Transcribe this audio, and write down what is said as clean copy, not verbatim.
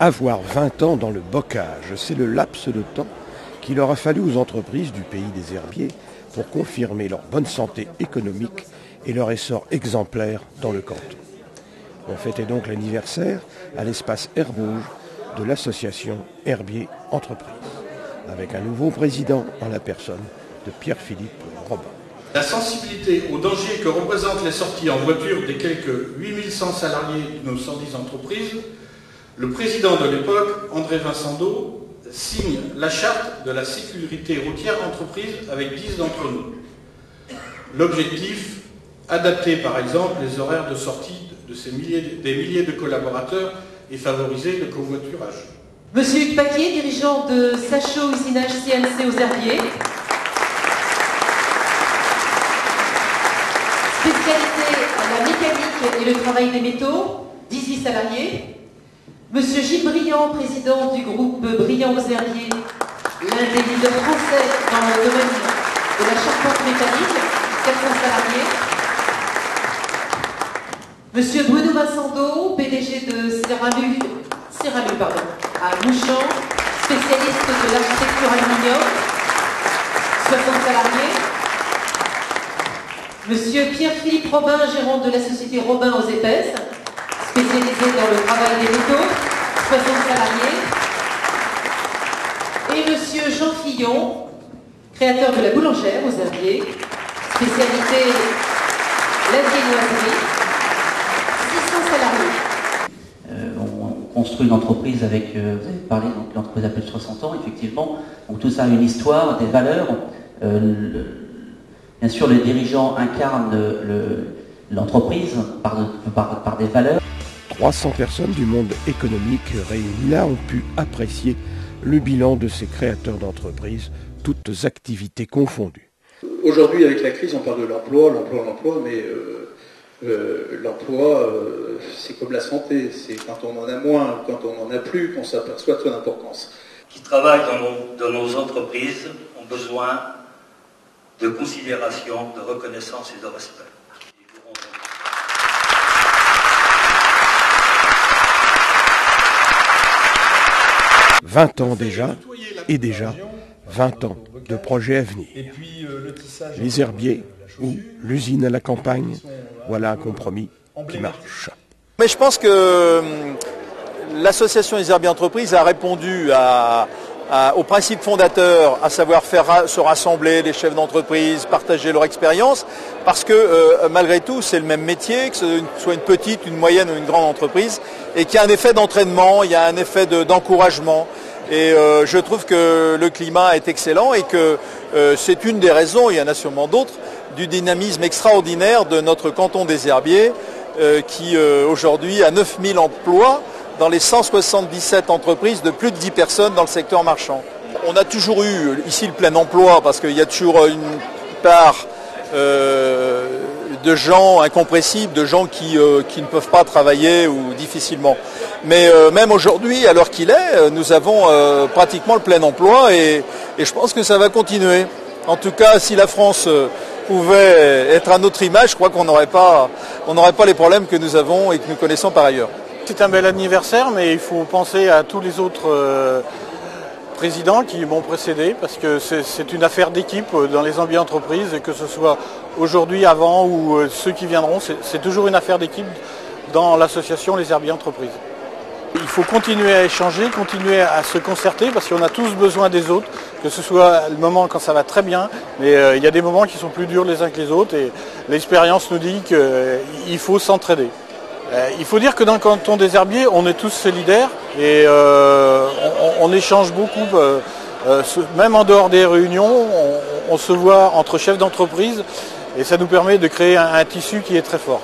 Avoir 20 ans dans le bocage, c'est le laps de temps qu'il aura fallu aux entreprises du pays des herbiers pour confirmer leur bonne santé économique et leur essor exemplaire dans le canton. On fêtait donc l'anniversaire à l'espace Herbe Rouge de l'association Herbier Entreprises, avec un nouveau président en la personne de Pierre-Philippe Robin. La sensibilité aux dangers que représentent les sorties en voiture des quelques 8100 salariés de nos 110 entreprises, le président de l'époque, André Vincendo, signe la charte de la sécurité routière entreprise avec 10 d'entre nous. L'objectif, adapter par exemple les horaires de sortie de des milliers de collaborateurs et favoriser le covoiturage. Monsieur Hugues Paquier, dirigeant de Sachaux Usinage CNC aux Herbiers. Spécialité à la mécanique et le travail des métaux, 18 salariés. Monsieur Gilles Briand, président du groupe Briand aux Herbiers, l'un des leaders français dans le domaine de la charpente métallique, 400 salariés. Monsieur Bruno Massando, PDG de Ceralu, à Mouchamp, spécialiste de l'architecture aluminium, 60 salariés. Monsieur Pierre-Philippe Robin, gérant de la société Robin aux Épaisses, spécialisé dans le travail des métaux, 60 salariés. Et monsieur Jean Fillon, créateur de la boulangère aux Herbiers, spécialité la viennoiserie, 600 salariés. On construit une entreprise avec, vous avez parlé, donc l'entreprise a plus de 60 ans, effectivement. Donc tout ça a une histoire, des valeurs. Bien sûr, les dirigeants incarnent l'entreprise par des valeurs. 300 personnes du monde économique réunies là ont pu apprécier le bilan de ces créateurs d'entreprises, toutes activités confondues. Aujourd'hui, avec la crise, on parle de l'emploi, mais l'emploi, c'est comme la santé. C'est quand on en a moins, quand on n'en a plus, qu'on s'aperçoit de son importance. Qui travaillent dans nos entreprises ont besoin de considération, de reconnaissance et de respect. 20 ans déjà, et déjà 20 ans de projets à venir. Les herbiers ou l'usine à la campagne, voilà un compromis qui marche. Mais je pense que l'association des herbiers entreprises a répondu au principe fondateur, à savoir faire se rassembler les chefs d'entreprise, partager leur expérience, parce que malgré tout c'est le même métier, que ce soit une petite, une moyenne ou une grande entreprise, et qu'il y a un effet d'entraînement, il y a un effet d'encouragement. Et je trouve que le climat est excellent et que c'est une des raisons, il y en a sûrement d'autres, du dynamisme extraordinaire de notre canton des Herbiers, qui aujourd'hui a 9000 emplois dans les 177 entreprises de plus de 10 personnes dans le secteur marchand. On a toujours eu ici le plein emploi parce qu'il y a toujours une part de gens incompressibles, de gens qui ne peuvent pas travailler ou difficilement. Mais même aujourd'hui, à l'heure qu'il est, nous avons pratiquement le plein emploi et je pense que ça va continuer. En tout cas, si la France pouvait être à notre image, je crois qu'on n'aurait pas les problèmes que nous avons et que nous connaissons par ailleurs. C'est un bel anniversaire, mais il faut penser à tous les autres présidents qui m'ont précédé, parce que c'est une affaire d'équipe dans les herbiers entreprises, et que ce soit aujourd'hui, avant ou ceux qui viendront, c'est toujours une affaire d'équipe dans l'association Les Herbiers Entreprises. Il faut continuer à échanger, continuer à se concerter, parce qu'on a tous besoin des autres, que ce soit le moment quand ça va très bien, mais il y a des moments qui sont plus durs les uns que les autres, et l'expérience nous dit qu'il faut s'entraider. Il faut dire que dans le canton des Herbiers, on est tous solidaires et on échange beaucoup, même en dehors des réunions, on se voit entre chefs d'entreprise et ça nous permet de créer un tissu qui est très fort.